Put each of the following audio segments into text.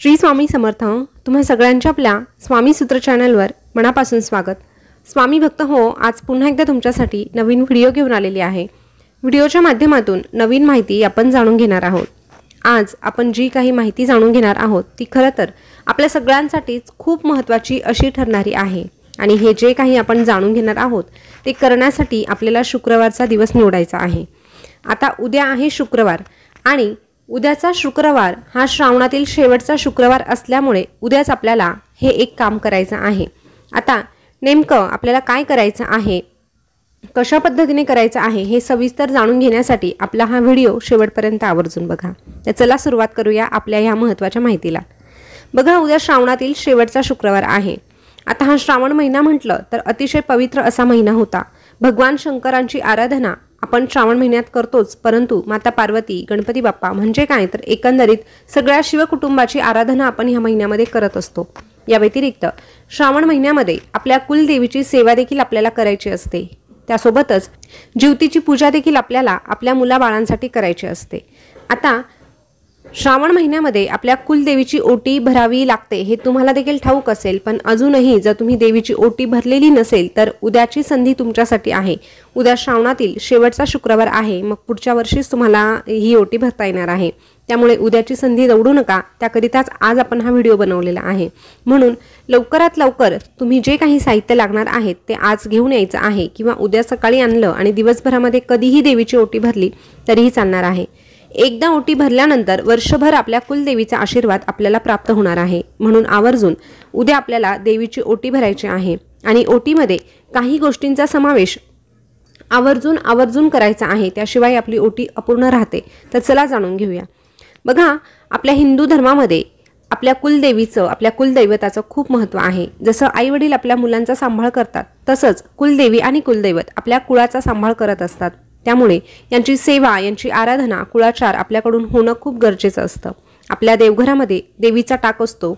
श्री स्वामी समर्थ। तुम्हा सगळ्यांच्या आपल्या स्वामी सूत्र चॅनलवर मनापासून स्वागत। स्वामी भक्त हो, आज पुन्हा एकदा तुमच्यासाठी नवीन व्हिडिओ घेऊन आलेली आहे। व्हिडिओच्या माध्यमातून नवीन माहिती आपण जाणून घेणार आहोत। आज आपण जी काही माहिती जाणून घेणार आहोत ती खरं तर आपल्या सगळ्यांसाठीच खूप महत्त्वाची अशी ठरणारी आहे। आणि हे जे काही आपण जाणून घेणार आहोत ते करण्यासाठी आपल्याला शुक्रवारचा दिवस निवडायचा आहे। आता उद्या आहे शुक्रवार आणि उद्याचा शुक्रवार हा श्रावणातील शेवटचा शुक्रवार असल्यामुळे उद्याच आपल्याला हे एक काम करायचं आहे। आता नेमकं आपल्याला काय करायचं आहे, कशा पद्धतीने करायचं आहे हे सविस्तर जाणून घेण्यासाठी आपला हा व्हिडिओ शेवटपर्यंत आवर्जून बघा। तर चला सुरुवात करूया आपल्या ह्या महत्त्वाच्या माहितीला। बघा, उद्या श्रावणातील शेवटचा शुक्रवार आहे। आता हा श्रावण महिना म्हटलं तर अतिशय पवित्र असा महिना होता। भगवान शंकरांची आराधना आपण श्रावण महिन्यात करतोच, परंतु माता पार्वती, गणपती बाप्पा म्हणजे काय तर एकंदरीत सगळ्या शिवकुटुंबाची आराधना आपण ह्या महिन्यामध्ये करत असतो। या व्यतिरिक्त श्रावण महिन्यामध्ये आपल्या कुलदेवीची सेवा देखील आपल्याला करायची असते। त्यासोबतच ज्योतीची पूजा देखील आपल्याला आपल्या मुलाबाळांसाठी करायची असते। आता श्रावण महिन्यामध्ये आपल्या कुलदेवीची ओटी भरावी लागते हे तुम्हाला देखील ठाऊक असेल, पण अजूनही जर तुम्ही देवीची ओटी भरलेली नसेल तर उद्याची संधी तुमच्यासाठी आहे। उद्या श्रावणातील शेवटचा शुक्रवार आहे, मग पुढच्या वर्षीच तुम्हाला ही ओटी भरता येणार आहे। त्यामुळे उद्याची संधी दवडू नका, त्याकरिताच आज आपण हा व्हिडिओ बनवलेला आहे। म्हणून लवकरात लवकर तुम्ही जे काही साहित्य लागणार आहेत ते आज घेऊन यायचं आहे, किंवा उद्या सकाळी आणलं आणि दिवसभरामध्ये कधीही देवीची ओटी भरली तरीही चालणार आहे। एकदा ओटी भरल्यानंतर वर्षभर आपल्या कुलदेवीचा आशीर्वाद आपल्याला प्राप्त होणार आहे। म्हणून आवर्जून उद्या आपल्याला देवीची ओटी भरायची आहे आणि ओटीमध्ये काही गोष्टींचा समावेश आवर्जून करायचा आहे, त्याशिवाय आपली ओटी अपूर्ण राहते। तर चला जाणून घेऊया। बघा, आपल्या हिंदू धर्मामध्ये आपल्या कुलदेवीचं, आपल्या कुलदैवताचं खूप महत्त्व आहे। जसं आईवडील आपल्या मुलांचा सांभाळ करतात तसंच कुलदेवी आणि कुलदैवत आपल्या कुळाचा सांभाळ करत असतात। त्यामुळे यांची सेवा, यांची आराधना, कुळाचार आपल्याकडून होणं खूप गरजेचं असतं। आपल्या देवघरामध्ये देवीचा टाक असतो,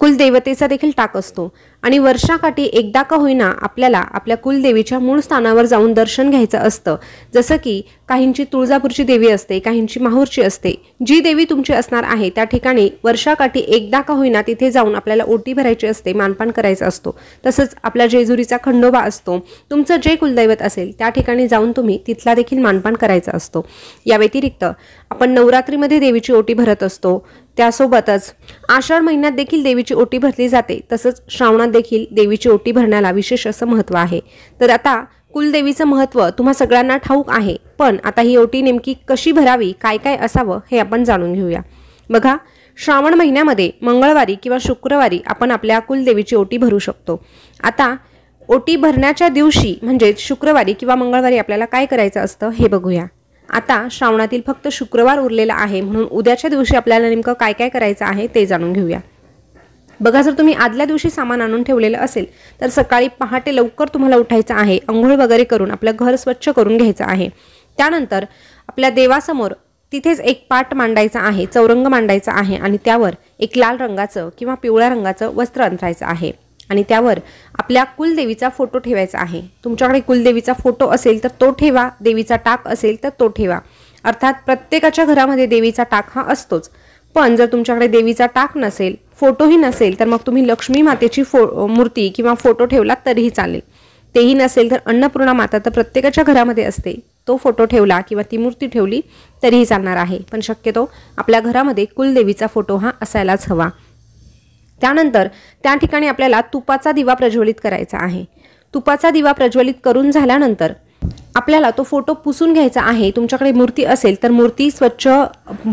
कुलदेवतेचा देखील टाक असतो आणि वर्षाकाठी एकदा का होईना आपल्याला आपल्या कुलदेवीच्या मूळ स्थानावर जाऊन दर्शन घ्यायचं असतं। जसं की काहींची तुळजापूरची देवी असते, काहींची माहूरची असते। जी देवी तुमची असणार आहे त्या ठिकाणी वर्षाकाठी एकदा का होईना तिथे जाऊन आपल्याला ओटी भरायची असते, मानपान करायचा असतो। तसंच आपल्या जेजुरीचा खंडोबा असतो, तुमचं जे कुलदैवत असेल त्या ठिकाणी जाऊन तुम्ही तिथला देखील मानपान करायचा असतो। या व्यतिरिक्त आपण नवरात्रीमध्ये देवीची ओटी भरत असतो, त्यासोबतच आषाढ महिन्यात देखील देवीची ओटी भरली जाते। तसंच श्रावणात देखील देवीची ओटी भरण्याला विशेष असं महत्त्व आहे। तर आता कुलदेवीचं महत्त्व तुम्हा सगळ्यांना ठाऊक आहे, पण आता ही ओटी नेमकी कशी भरावी, काय काय असावं हे आपण जाणून घेऊया। बघा, श्रावण महिन्यामध्ये मंगळवारी किंवा शुक्रवारी आपण आपल्या कुलदेवीची ओटी भरू शकतो। आता ओटी भरण्याच्या दिवशी म्हणजे शुक्रवारी किंवा मंगळवारी आपल्याला काय करायचं असतं हे बघूया। आता श्रावणातील फक्त शुक्रवार उरलेला आहे, म्हणून उद्याच्या दिवशी आपल्याला नेमकं काय काय करायचं आहे ते जाणून घेऊया। बघा, जर तुम्ही आदल्या दिवशी सामान आणून ठेवलेलं असेल तर सकाळी पहाटे लवकर तुम्हाला उठायचं आहे, अंघोळ वगैरे करून आपलं घर स्वच्छ करून घ्यायचं आहे। त्यानंतर आपल्या देवासमोर तिथेच एक पाट मांडायचा आहे, चौरंग मांडायचा आहे आणि त्यावर एक लाल रंगाचं किंवा पिवळ्या रंगाचं वस्त्र अंथरायचं आहे आणि त्यावर आपल्या कुलदेवीचा फोटो ठेवायचा आहे। तुमच्याकडे कुलदेवीचा फोटो असेल तर तो ठेवा, देवीचा टाक असेल तर तो ठेवा। अर्थात प्रत्येकाच्या घरामध्ये देवीचा टाक हा असतोच, पण जर तुमच्याकडे देवीचा टाक नसेल, फोटोही नसेल तर मग तुम्ही लक्ष्मी मातेची मूर्ती किंवा फोटो ठेवला तरीही चालेल। तेही नसेल तर अन्नपूर्णा माता तर प्रत्येकाच्या घरामध्ये असते, तो फोटो ठेवला किंवा ती मूर्ती ठेवली तरीही चालणार आहे, पण शक्यतो आपल्या घरामध्ये कुलदेवीचा फोटो हा असायलाच हवा। त्यानंतर त्या ठिकाणी आपल्याला तुपाचा दिवा प्रज्वलित करायचा आहे। तुपाचा दिवा प्रज्वलित करून झाल्यानंतर आपल्याला तो फोटो पुसून घ्यायचा आहे। तुमच्याकडे मूर्ती असेल तर मूर्ती स्वच्छ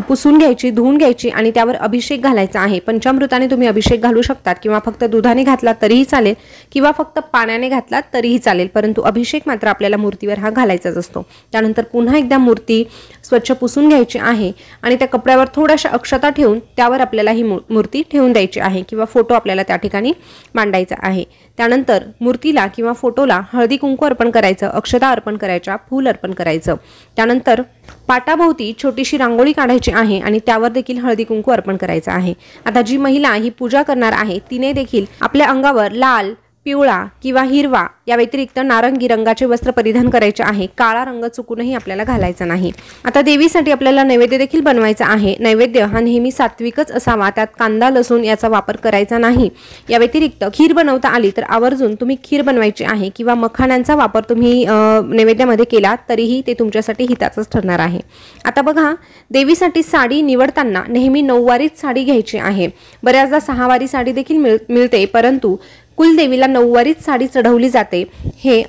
पुसून घ्यायची, धुवून घ्यायची आणि त्यावर अभिषेक घालायचा आहे। पंचामृताने तुम्ही अभिषेक घालू शकतात किंवा फक्त दुधाने घातला तरीही चालेल किंवा फक्त पाण्याने घातला तरीही चालेल, परंतु अभिषेक मात्र आपल्याला मूर्तीवर हा घालायचाच असतो। त्यानंतर पुन्हा एकदा मूर्ती स्वच्छ पुसून घ्यायची आहे आणि त्या कपड्यावर थोड्याशा अक्षता ठेवून त्यावर आपल्याला ही मूर्ती ठेवून द्यायची आहे किंवा फोटो आपल्याला त्या ठिकाणी मांडायचा आहे। त्यानंतर मूर्तीला किंवा फोटोला हळदी कुंकू अर्पण करायचं, अक्षता अर्पण करायच्या, फूल अर्पण करायचं। त्यानंतर पाटाभोवती छोटीशी रांगोळी काढायची आहे आणि त्यावर देखील हळदी कुंकू अर्पण करायचं आहे। आता जी महिला ही पूजा करणार आहे तिने देखील आपल्या अंगावर लाल, पिवळा किंवा हिरवा या व्यतिरिक्त नारंगी रंगाचे वस्त्र परिधान करायचे आहे। काळा रंग चुकूनही आपल्याला घालायचा नाही। आता देवीसाठी आपल्याला नैवेद्य देखील बनवायचा आहे। नैवेद्य हा नेहमी सात्विकच असावा, त्यात कांदा लसूण याचा वापर करायचा नाही। या व्यतिरिक्त खीर बनवता आली तर आवर्जून तुम्ही खीर बनवायची आहे किंवा मखाण्यांचा वापर तुम्ही नैवेद्यामध्ये केला तरीही ते तुमच्यासाठी हिताचंच ठरणार आहे। आता बघा, देवीसाठी साडी निवडताना नेहमी 9 वारीच साडी घ्यायची आहे। बऱ्याचदा 6 वारी साडी देखील मिळते, परंतु कुलदेवीला 9 वारीच साडी चढवली जाते हे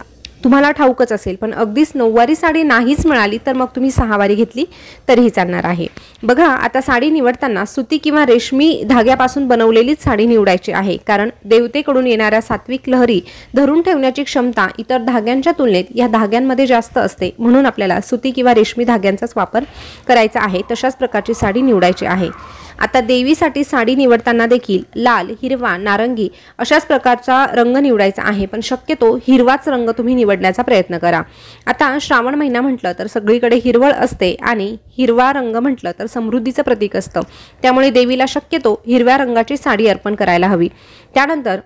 तुम्हाला ठाऊकच असेल। पण अगदीच 9 वारी साडी नाहीच मिळाली तर मग तुम्ही 6 वारी घेतली तरीही चालणार आहे। बघा, आता साडी निवडताना सुती किंवा रेशमी धाग्यापासून बनवलेलीच साडी निवडायची आहे, कारण देवतेकडून येणाऱ्या सात्विक लहरी धरून ठेवण्याची क्षमता इतर धाग्यांच्या तुलनेत या धाग्यांमध्ये जास्त असते, म्हणून आपल्याला सुती किंवा रेशमी धाग्यांचाच वापर करायचा आहे। तशाच प्रकारची साडी निवडायची आहे। आता देवीसाठी साडी निवडताना देखील लाल, हिरवा, नारंगी अशाच प्रकारचा रंग निवडायचा आहे, पण शक्यतो हिरवाच रंग तुम्ही निवडण्याचा प्रयत्न करा। आता श्रावण महिना म्हटलं तर सगळीकडे हिरवळ असते आणि हिरवा रंग म्हटलं तर समृद्धीचं प्रतीक असतं, त्यामुळे देवीला शक्यतो हिरव्या रंगाची साडी अर्पण करायला हवी। त्यानंतर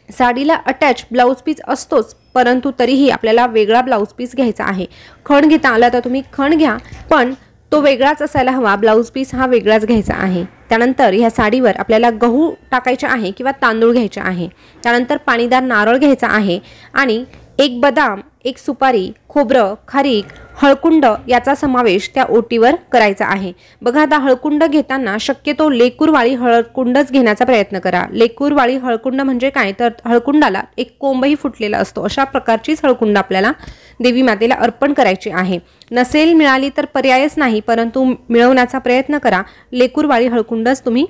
साडीला अटॅच ब्लाउज पीस असतोच, परंतु तरीही आपल्याला वेगळा ब्लाउज पीस घ्यायचा आहे। खण घेता आला तर तुम्ही खण घ्या, पण तो वेगळाच असायला हवा, ब्लाउज पीस हा वेगळाच घ्यायचा आहे। त्यानंतर ह्या साडीवर आपल्याला गहू टाकायचे आहे किंवा तांदूळ घ्यायचे आहे। त्यानंतर पाणीदार नारळ घ्यायचा आहे आणि 1 बदाम, 1 सुपारी, खोबरं, खारीक, हळकुंड याचा समावेश त्या ओटीवर करायचा आहे। बघा, आता हळकुंड घेताना शक्यतो लेकूरवाळी हळकुंडच घेण्याचा प्रयत्न करा। लेकूरवाळी हळकुंड म्हणजे काय तर हळकुंडाला एक कोंबही फुटलेला असतो, अशा प्रकारचीच हळकुंड आपल्याला देवी मातेला अर्पण करायची आहे। नसेल मिळाली तर पर्यायच नाही, परंतु मिळवण्याचा प्रयत्न करा। लेकूरवाळी हळकुंडच तुम्ही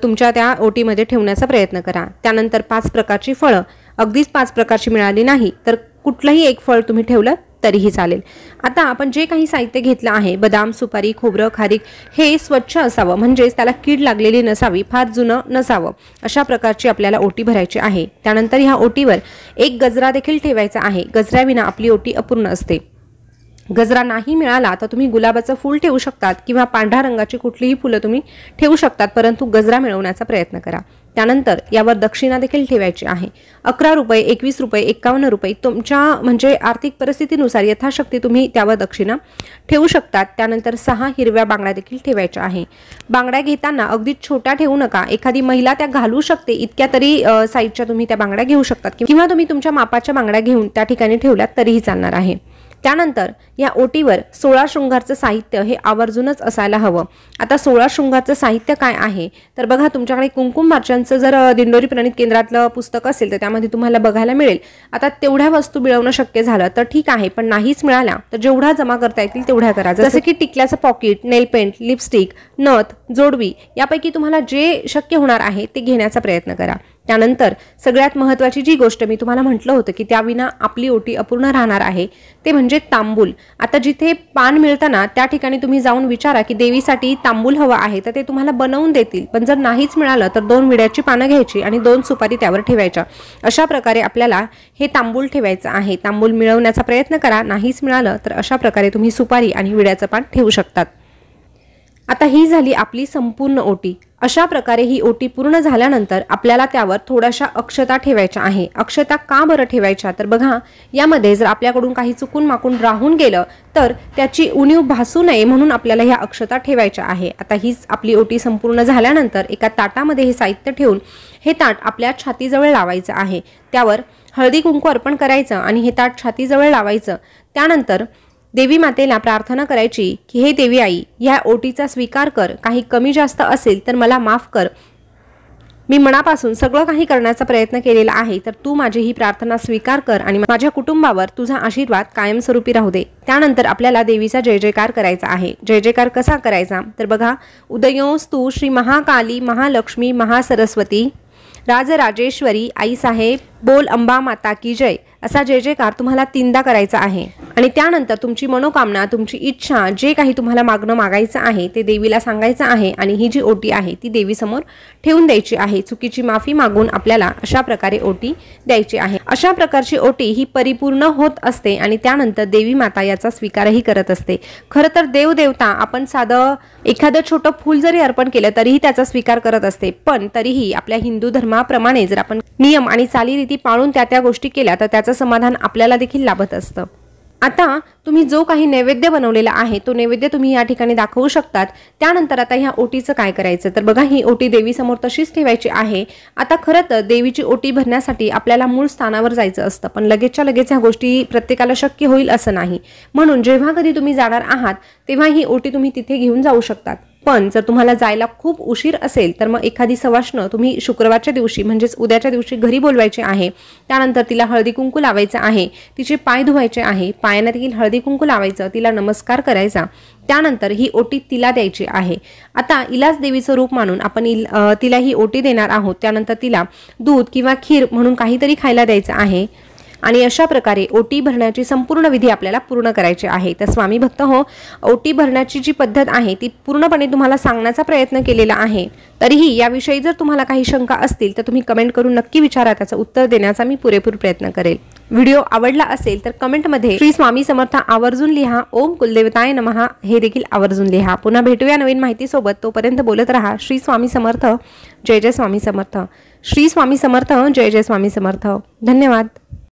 तुमच्या त्या ओटीमध्ये ठेवण्याचा प्रयत्न करा। त्यानंतर 5 प्रकारची फळं, अगदीच 5 प्रकारची मिळाली नाही तर कुठलंही एक फळ तुम्ही ठेवलं तरीही चालेल। आता आपण जे काही साहित्य घेतलं आहे, बदाम, सुपारी, खोबरं, खारीक, हे स्वच्छ असावं, म्हणजेच त्याला कीड लागलेली नसावी, फार जुनं नसावं, अशा प्रकारची आपल्याला ओटी भरायची आहे। त्यानंतर ह्या ओटीवर एक गजरा देखील ठेवायचा आहे। गजऱ्याविना आपली ओटी अपूर्ण असते। गजरा नाही मिळाला तर तुम्ही गुलाबाचं फूल ठेवू शकतात किंवा पांढऱ्या रंगाची कुठलीही फुलं तुम्ही ठेवू शकतात, परंतु गजरा मिळवण्याचा प्रयत्न करा। त्यानंतर यावर दक्षिणा देखील ठेवायची आहे। 11 रुपये, 21 रुपये, 51 रुपये तुमच्या म्हणजे आर्थिक परिस्थितीनुसार यथाशक्ती तुम्ही त्यावर दक्षिणा ठेवू शकतात। त्यानंतर 6 हिरव्या बांगड्या देखील ठेवायच्या आहे। बांगड्या घेताना अगदी छोट्या ठेवू नका, एखादी महिला त्या घालू शकते इतक्या तरी साईजच्या तुम्ही त्या बांगड्या घेऊ शकतात किंवा तुम्ही तुमच्या मापाच्या बांगड्या घेऊन त्या ठिकाणी ठेवल्यात तरीही चालणार आहे। त्यानंतर या ओटीवर 16 शृंगारचं साहित्य हे आवर्जूनच असायला हवं। आता 16 शृंगारचं साहित्य काय आहे तर बघा, तुमच्याकडे कुंकुमार्चनचं जर दिंडोरी प्रणित केंद्रातलं पुस्तक असेल तर त्यामध्ये तुम्हाला बघायला मिळेल। आता तेवढ्या वस्तू मिळवणं शक्य झालं तर ठीक आहे, पण नाहीच मिळाल्या तर जेवढा जमा करता येतील तेवढ्या करा। जसं की टिकल्याचं पॉकेट, नेल पेंट, लिपस्टिक, नथ, जोडवी यापैकी तुम्हाला जे शक्य होणार आहे ते घेण्याचा प्रयत्न करा। त्यानंतर सगळ्यात महत्त्वाची जी गोष्ट मी तुम्हाला म्हटलं होतं की त्याविना आपली ओटी अपूर्ण राहणार आहे ते म्हणजे तांबूल। आता जिथे पान मिळतं ना त्या ठिकाणी तुम्ही जाऊन विचारा की देवीसाठी तांबूल हवं आहे, तर ते तुम्हाला बनवून देतील। पण जर नाहीच मिळालं तर 2 विड्याची पानं घ्यायची आणि 2 सुपारी त्यावर ठेवायच्या। अशा प्रकारे आपल्याला हे तांबूल ठेवायचं आहे। तांबूल मिळवण्याचा प्रयत्न करा, नाहीच मिळालं तर अशा प्रकारे तुम्ही सुपारी आणि विड्याचं पान ठेवू शकतात। आता ही झाली आपली संपूर्ण ओटी। अशा प्रकारे ही ओटी पूर्ण झाल्यानंतर आपल्याला त्यावर थोड्याशा अक्षता ठेवायच्या आहे। अक्षता का बरं ठेवायच्या तर बघा, यामध्ये जर आपल्याकडून काही चुकून माकून राहून गेलं तर त्याची उणीव भासू नये म्हणून आपल्याला ह्या अक्षता ठेवायच्या आहे। आता हीच आपली ओटी संपूर्ण झाल्यानंतर एका ताटामध्ये हे साहित्य ठेवून हे ताट आपल्या छातीजवळ लावायचं आहे। त्यावर हळदी कुंकू अर्पण करायचं आणि हे ताट छातीजवळ लावायचं। त्यानंतर देवी मातेला प्रार्थना करायची की हे देवी आई, या ओटीचा स्वीकार कर, काही कमी जास्त असेल तर मला माफ कर। मी मनापासून सगळं काही करण्याचा प्रयत्न केलेला आहे, तर तू माझी ही प्रार्थना स्वीकार कर आणि माझ्या कुटुंबावर तुझा आशीर्वाद कायमस्वरूपी राहू दे। त्यानंतर आपल्याला देवीचा जय जयकार करायचा आहे। जय जयकार कसा करायचा तर बघा, उदयोस्तु श्री महाकाली महालक्ष्मी महासरस्वती राजराजेश्वरी आई साहेब बोल अंबा माता की जय असा जय जयकार तुम्हाला 3दा करायचा आहे आणि त्यानंतर तुमची मनोकामना, तुमची इच्छा, जे काही तुम्हाला मागायचं आहे ते देवीला सांगायचं आहे आणि ही जी ओटी आहे ती देवीसमोर ठेवून द्यायची आहे। चुकीची माफी मागून आपल्याला अशा प्रकारे ओटी द्यायची आहे। अशा प्रकारची ओटी ही परिपूर्ण होत असते आणि त्यानंतर देवी माता याचा स्वीकारही करत असते। खरं तर देवदेवता आपण साधं एखादं छोटं फूल जरी अर्पण केलं तरीही त्याचा स्वीकार करत असते, पण तरीही आपल्या हिंदू धर्माप्रमाणे जर आपण नियम आणि चालीरीती पाळून त्या गोष्टी केल्या तर त्याचं समाधान आपल्याला देखील लाभत असतं। आता तुम्ही जो काही नैवेद्य बनवलेला आहे तो नैवेद्य तुम्ही या ठिकाणी दाखवू शकतात। त्यानंतर आता ह्या ओटीचं काय करायचं तर बघा, ही ओटी देवीसमोर तशीच ठेवायची आहे। आता खरं तर देवीची ओटी भरण्यासाठी आपल्याला मूळ स्थानावर जायचं असतं, पण लगेचच्या लगेच ह्या गोष्टी प्रत्येकाला शक्य होईल असं नाही। म्हणून जेव्हा कधी तुम्ही जाणार आहात तेव्हा ही ओटी तुम्ही तिथे घेऊन जाऊ शकतात। पण जर तुम्हाला जायला खूप उशीर असेल तर मग एखादी सवाष्ण तुम्ही शुक्रवारच्या दिवशी म्हणजेच उद्याच्या दिवशी घरी बोलवायचे आहे। त्यानंतर तिला हळदी कुंकू लावायचं आहे, तिचे पाय धुवायचे आहे, पायाने देखील हळदी कुंकू लावायचं, तिला नमस्कार करायचा, त्यानंतर ही ओटी तिला द्यायची आहे। आता इलाच देवीचं रूप मानून आपण तिला ही ओटी देणार आहोत। त्यानंतर तिला दूध किंवा खीर म्हणून काहीतरी खायला द्यायचं आहे आणि अशा प्रकारे ओटी भरण्याची संपूर्ण विधी आपल्याला पूर्ण करायची आहे। तर स्वामी भक्त हो, ओटी भरण्याची जी पद्धत आहे ती पूर्णपणे तुम्हाला सांगण्याचा प्रयत्न केलेला आहे। तरीही याविषयी जर तुम्हाला काही शंका असतील तर तुम्ही कमेंट करून नक्की विचारा, त्याचं उत्तर देण्याचा मी पुरेपूर प्रयत्न करेल। व्हिडिओ आवडला असेल तर कमेंटमध्ये श्री स्वामी समर्थ आवर्जून लिहा, ओम कुलदेवताय नमः हे देखील आवर्जून लिहा। पुन्हा भेटूया नवीन माहितीसोबत, तोपर्यंत बोलत रहा श्री स्वामी समर्थ, जय जय स्वामी समर्थ। श्री स्वामी समर्थ, जय जय स्वामी समर्थ। धन्यवाद।